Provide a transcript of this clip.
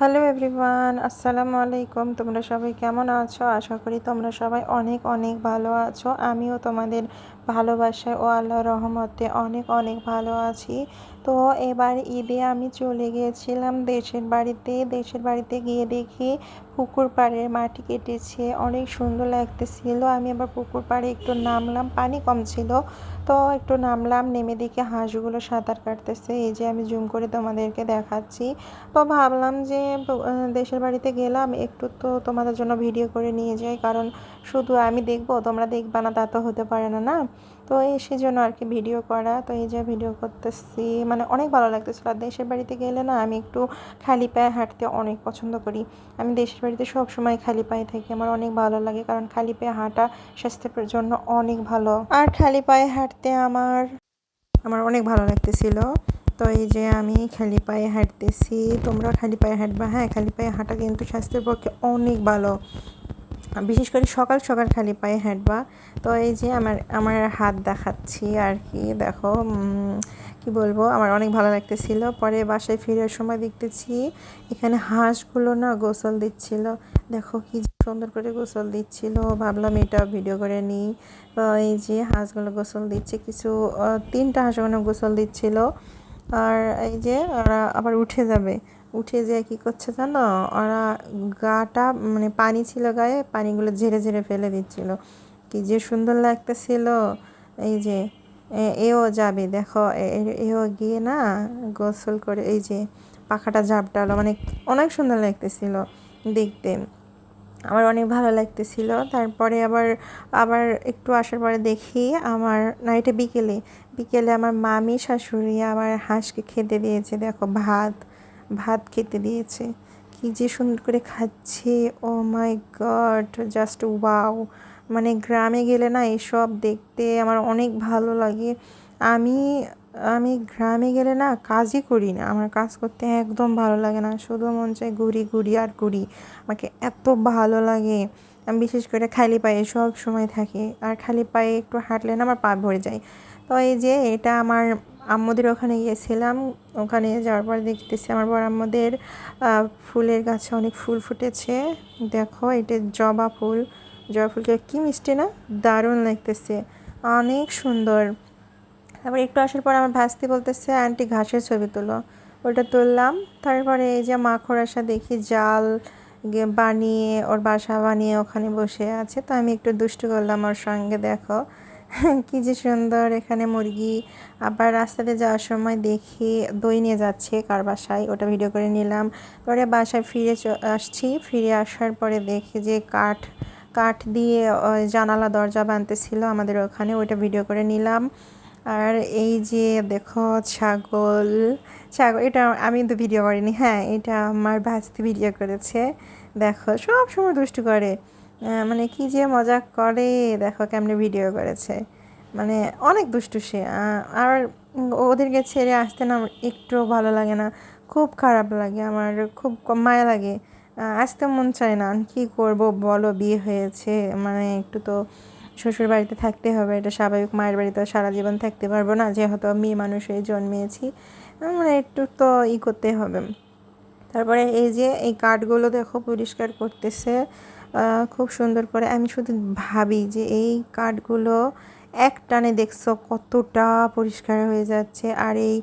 Hello everyone, আসসালামু আলাইকুম। তোমরা সবাই কেমন আছো? আশা করি তোমরা সবাই অনেক অনেক ভালো আছো। আমিও তোমাদের ভালোবাসায় ও আল্লাহর রহমতে অনেক অনেক ভালো আছি। তো এবার ঈদে আমি চলে গিয়েছিলাম দেশের বাড়িতে গিয়ে দেখি পুকুর পাড়ের মাটি কেটেছে, অনেক সুন্দর লাগতেছিল। আমি আবার পুকুর পাড়ে একটু নামলাম, পানি কম ছিল, তো একটু নামলাম, নেমে দেখি হাঁসগুলো সাঁতার কাটতেছে। এই যে আমি জুম করে তোমাদেরকে দেখাচ্ছি। তো ভাবলাম যে দেশের বাড়িতে গেলাম, একটু তো তোমাদের জন্য ভিডিও করে নিয়ে যাই, কারণ শুধু আমি দেখবো তোমরা দেখবা না তা তো হতে পারে না, না? তো এই সেজন্য আর কি ভিডিও করা। তো এই যে ভিডিও করতেছি, মানে অনেক ভালো লাগতেছিল। আর দেশের বাড়িতে গেলে না আমি একটু খালি পায়ে হাঁটতে অনেক পছন্দ করি। আমি দেশের বাড়িতে সব সময় খালি পায়ে থাকি, আমার অনেক ভালো লাগে, কারণ খালি পায়ে হাঁটা স্বাস্থ্যের জন্য অনেক ভালো। আর খালি পায়ে হাঁটতে আমার আমার অনেক ভালো লাগতেছিল। তো এই যে আমি খালি পায়ে হাঁটতেছি, তোমরা খালি পায়ে হাঁটবা। হ্যাঁ, খালি পায়ে হাঁটা কিন্তু স্বাস্থ্যের পক্ষে অনেক ভালো, বিশেষ করে সকাল সকাল খালি পায়ে হাঁটবা। তো এই যে আমার আমার হাত দেখাচ্ছি আর কি, দেখো কি বলবো, আমার অনেক ভালো লাগতেছিল। পরে বাসায় ফেরার সময় দেখতেছি এখানে হাঁসগুলো না গোসল দিচ্ছিল। দেখো কি সুন্দর করে গোসল দিচ্ছিল, ভাবলাম এটা ভিডিও করে নিই। তো এই যে হাঁসগুলো গোসল দিচ্ছে, কিছু তিনটা হাঁস ওখানে গোসল দিচ্ছিল। আর এই যে ওরা আবার উঠে যাবে, উঠে যেয়ে কী করছে জানো, ওরা গাটা, মানে পানি ছিল গায়ে, পানিগুলো ঝেড়ে ঝেড়ে ফেলে দিচ্ছিল। কি যে সুন্দর লাগতেছিল। এই যে এও যাবে, দেখো এও গিয়ে না গোসল করে, এই যে পাখাটা ঝাপটালো, মানে অনেক সুন্দর লাগতেছিল দেখতে, আমার অনেক ভালো লাগতেছিল। তারপরে আবার আবার একটু আসার পরে দেখি আমার, না এটা বিকেলে, বিকেলে আমার মামি শাশুড়ি আমার হাঁসকে খেতে দিয়েছে। দেখো ভাত ভাত খেতে দিয়েছে, কি যে সুন্দর করে খাচ্ছে। ও মাই গড, জাস্ট ওয়াও! মানে গ্রামে গেলে না এসব দেখতে আমার অনেক ভালো লাগে। আমি আমি গ্রামে গেলে না কাজই করি না, আমার কাজ করতে একদম ভালো লাগে না, শুধু মন চায় ঘুরি ঘুরি আর ঘুরি। আমাকে এত ভালো লাগে, আমি বিশেষ করে খালি পায়ে সব সময় থাকি, আর খালি পায়ে একটু হাঁটলে না আমার পা ভরে যায়। তো এই যে এটা আমার আম্মুদের ওখানে গিয়েছিলাম, ওখানে যাওয়ার পর দেখতেছি আমার বড় আম্মুদের ফুলের গাছে অনেক ফুল ফুটেছে। দেখো এটা জবা ফুল, জবা ফুলটা কি মিষ্টি না, দারুণ লাগতেছে, অনেক সুন্দর। তারপর একটু আসার পর আমার ভাস্তি বলতেছে আন্টি ঘাসের ছবি তোলো, ওটা তুললাম। তারপরে এই যে মাখর আসা দেখি জাল বানিয়ে, ওর বাসা বানিয়ে ওখানে বসে আছে, তো আমি একটু দুষ্টু করলাম ওর সঙ্গে। দেখো কি যে সুন্দর এখানে মুরগি। আবার রাস্তাতে যাওয়ার সময় দেখি দই নিয়ে যাচ্ছে কার বাসায়, ওটা ভিডিও করে নিলাম। পরে বাসায় ফিরে আসছি, ফিরে আসার পরে দেখি যে কাঠ কাঠ দিয়ে জানালা দরজা বানতেছিল আমাদের ওখানে, ওইটা ভিডিও করে নিলাম। আর এই যে দেখো ছাগল, ছাগল এটা আমি তো ভিডিও করিনি, হ্যাঁ এটা আমার ভাস্তি ভিডিও করেছে। দেখো সব সময় দুষ্টু করে, মানে কি যে মজা করে, দেখো কেমনে ভিডিও করেছে, মানে অনেক দুষ্টু সে। আর ওদেরকে ছেড়ে আসতে না আমার একটু ভালো লাগে না, খুব খারাপ লাগে, আমার খুব মায়া লাগে, আসতে মন চায় না। কী করব বলো, বিয়ে হয়েছে, মানে একটু তো শ্বশুর বাড়িতে থাকতে হবে, এটা স্বাভাবিক। মায়ের বাড়িতে সারা জীবন থাকতে পারবো না, যেহেতু মেয়ে মানুষ হয়ে জন্মিয়েছি, মানে একটু তো করতে হবে। তারপরে এই যে এই কাঠগুলো দেখো পরিষ্কার করতেছে খুব সুন্দর করে। আমি শুধু ভাবি যে এই কাঠগুলো এক টানে দেখছো কতটা পরিষ্কার হয়ে যাচ্ছে, আর এই